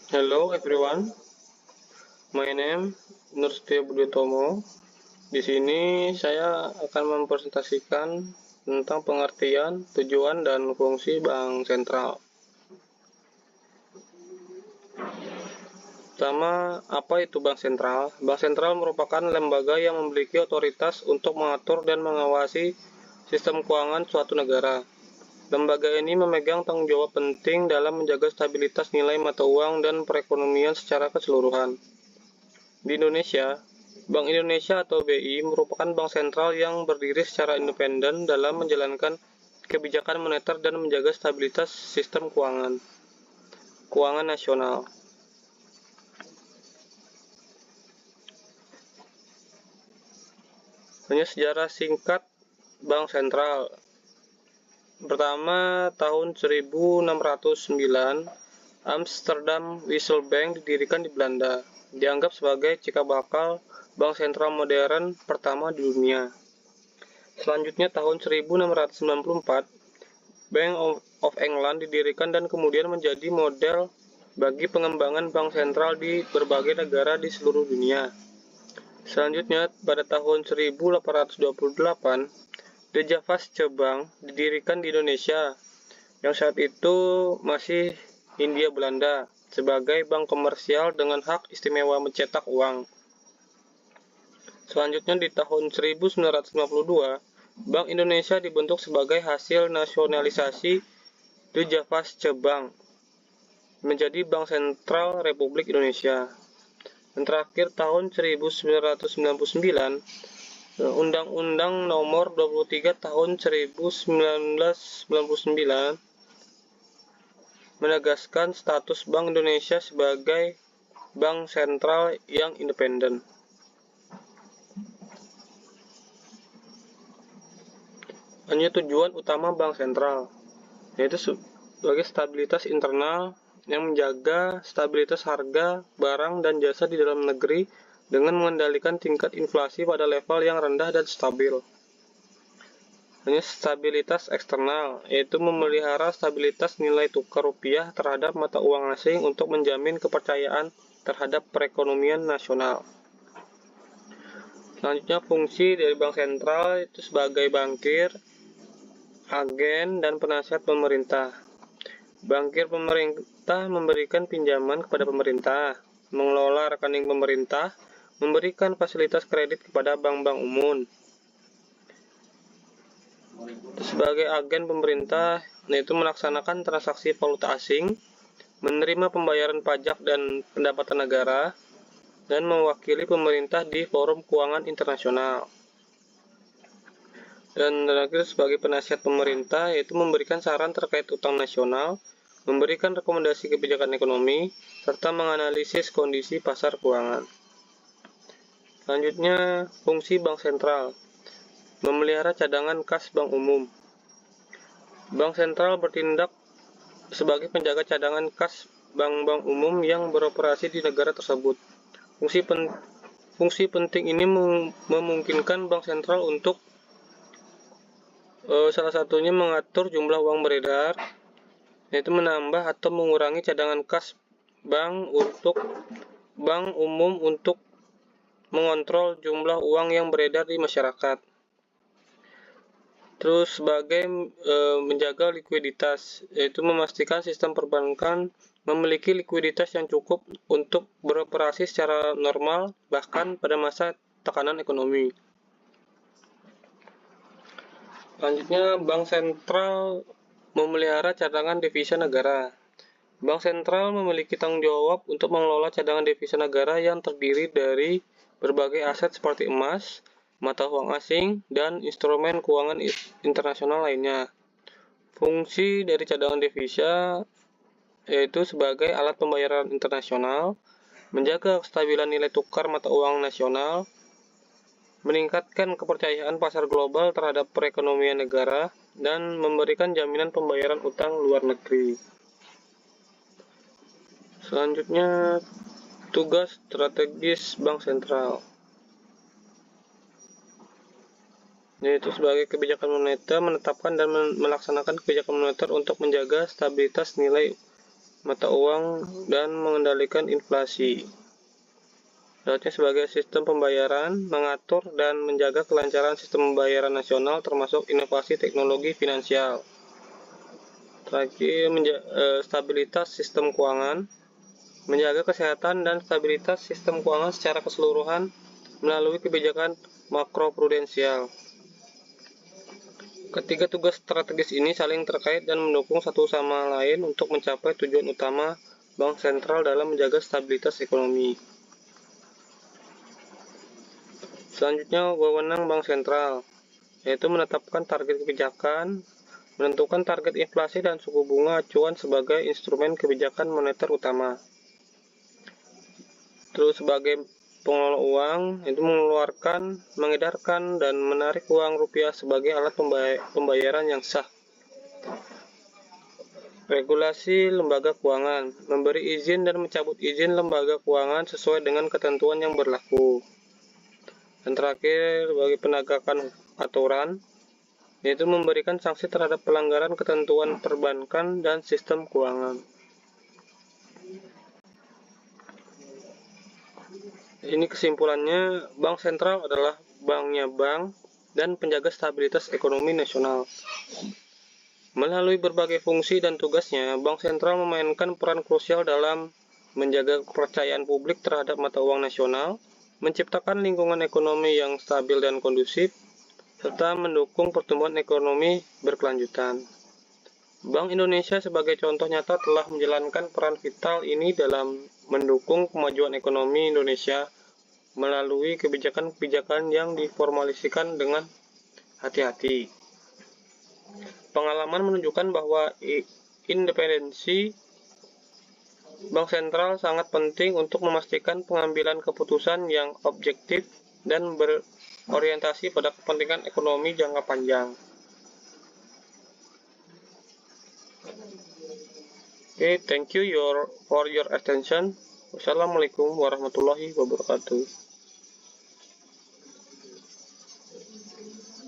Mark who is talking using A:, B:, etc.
A: Hello everyone, my name Nur Setia Budiotomo. Di sini saya akan mempresentasikan tentang pengertian, tujuan, dan fungsi bank sentral. Pertama, apa itu bank sentral? Bank sentral merupakan lembaga yang memiliki otoritas untuk mengatur dan mengawasi sistem keuangan suatu negara. Lembaga ini memegang tanggung jawab penting dalam menjaga stabilitas nilai mata uang dan perekonomian secara keseluruhan. Di Indonesia, Bank Indonesia atau BI merupakan bank sentral yang berdiri secara independen dalam menjalankan kebijakan moneter dan menjaga stabilitas sistem keuangan nasional. Hanya sejarah singkat Bank Sentral. Pertama, tahun 1609, Amsterdam Wisselbank didirikan di Belanda. Dianggap sebagai cikal bakal bank sentral modern pertama di dunia. Selanjutnya tahun 1694, Bank of England didirikan dan kemudian menjadi model bagi pengembangan bank sentral di berbagai negara di seluruh dunia. Selanjutnya, pada tahun 1828, The Javatsche Bank didirikan di Indonesia, yang saat itu masih Hindia Belanda, sebagai bank komersial dengan hak istimewa mencetak uang. Selanjutnya di tahun 1952, Bank Indonesia dibentuk sebagai hasil nasionalisasi The Javatsche Bank menjadi Bank Sentral Republik Indonesia. Dan terakhir tahun 1999, Undang-Undang Nomor 23 Tahun 1999 menegaskan status Bank Indonesia sebagai bank sentral yang independen. Hanya tujuan utama bank sentral, yaitu sebagai stabilitas internal yang menjaga stabilitas harga barang dan jasa di dalam negeri dengan mengendalikan tingkat inflasi pada level yang rendah dan stabil. Hanya stabilitas eksternal, yaitu memelihara stabilitas nilai tukar rupiah terhadap mata uang asing untuk menjamin kepercayaan terhadap perekonomian nasional. Selanjutnya, fungsi dari bank sentral itu sebagai bankir, agen, dan penasihat pemerintah. Bankir pemerintah memberikan pinjaman kepada pemerintah, mengelola rekening pemerintah, memberikan fasilitas kredit kepada bank-bank umum. Sebagai agen pemerintah, yaitu melaksanakan transaksi valuta asing, menerima pembayaran pajak dan pendapatan negara, dan mewakili pemerintah di forum keuangan internasional. Dan terakhir, sebagai penasihat pemerintah, yaitu memberikan saran terkait utang nasional, memberikan rekomendasi kebijakan ekonomi, serta menganalisis kondisi pasar keuangan. Selanjutnya, fungsi bank sentral. Memelihara cadangan kas bank umum. Bank sentral bertindak sebagai penjaga cadangan kas bank-bank umum yang beroperasi di negara tersebut. Fungsi penting ini memungkinkan bank sentral untuk salah satunya mengatur jumlah uang beredar, yaitu menambah atau mengurangi cadangan kas bank umum untuk mengontrol jumlah uang yang beredar di masyarakat. Terus sebagai menjaga likuiditas, yaitu memastikan sistem perbankan memiliki likuiditas yang cukup untuk beroperasi secara normal bahkan pada masa tekanan ekonomi. Selanjutnya, bank sentral memelihara cadangan devisa negara. Bank sentral memiliki tanggung jawab untuk mengelola cadangan devisa negara yang terdiri dari berbagai aset seperti emas, mata uang asing, dan instrumen keuangan internasional lainnya. Fungsi dari cadangan devisa yaitu sebagai alat pembayaran internasional, menjaga kestabilan nilai tukar mata uang nasional, meningkatkan kepercayaan pasar global terhadap perekonomian negara, dan memberikan jaminan pembayaran utang luar negeri. Selanjutnya, tugas strategis bank sentral, yaitu sebagai kebijakan moneter, menetapkan dan melaksanakan kebijakan moneter untuk menjaga stabilitas nilai mata uang, dan mengendalikan inflasi. Selanjutnya sebagai sistem pembayaran, mengatur dan menjaga kelancaran sistem pembayaran nasional termasuk inovasi teknologi finansial. Terakhir, stabilitas sistem keuangan, menjaga kesehatan dan stabilitas sistem keuangan secara keseluruhan melalui kebijakan makroprudensial. Ketiga tugas strategis ini saling terkait dan mendukung satu sama lain untuk mencapai tujuan utama Bank Sentral dalam menjaga stabilitas ekonomi. Selanjutnya, wewenang Bank Sentral, yaitu menetapkan target kebijakan, menentukan target inflasi dan suku bunga acuan sebagai instrumen kebijakan moneter utama. Terus sebagai pengelola uang, itu mengeluarkan, mengedarkan, dan menarik uang rupiah sebagai alat pembayaran yang sah. Regulasi lembaga keuangan, memberi izin dan mencabut izin lembaga keuangan sesuai dengan ketentuan yang berlaku. Dan terakhir, bagi penegakan aturan, yaitu memberikan sanksi terhadap pelanggaran ketentuan perbankan dan sistem keuangan. Ini kesimpulannya, Bank Sentral adalah banknya bank dan penjaga stabilitas ekonomi nasional. Melalui berbagai fungsi dan tugasnya, Bank Sentral memainkan peran krusial dalam menjaga kepercayaan publik terhadap mata uang nasional, menciptakan lingkungan ekonomi yang stabil dan kondusif, serta mendukung pertumbuhan ekonomi berkelanjutan. Bank Indonesia sebagai contoh nyata telah menjalankan peran vital ini dalam mendukung kemajuan ekonomi Indonesia melalui kebijakan-kebijakan yang diformulasikan dengan hati-hati. Pengalaman menunjukkan bahwa independensi Bank Sentral sangat penting untuk memastikan pengambilan keputusan yang objektif dan berorientasi pada kepentingan ekonomi jangka panjang. Thank you for your attention. Wassalamualaikum warahmatullahi wabarakatuh.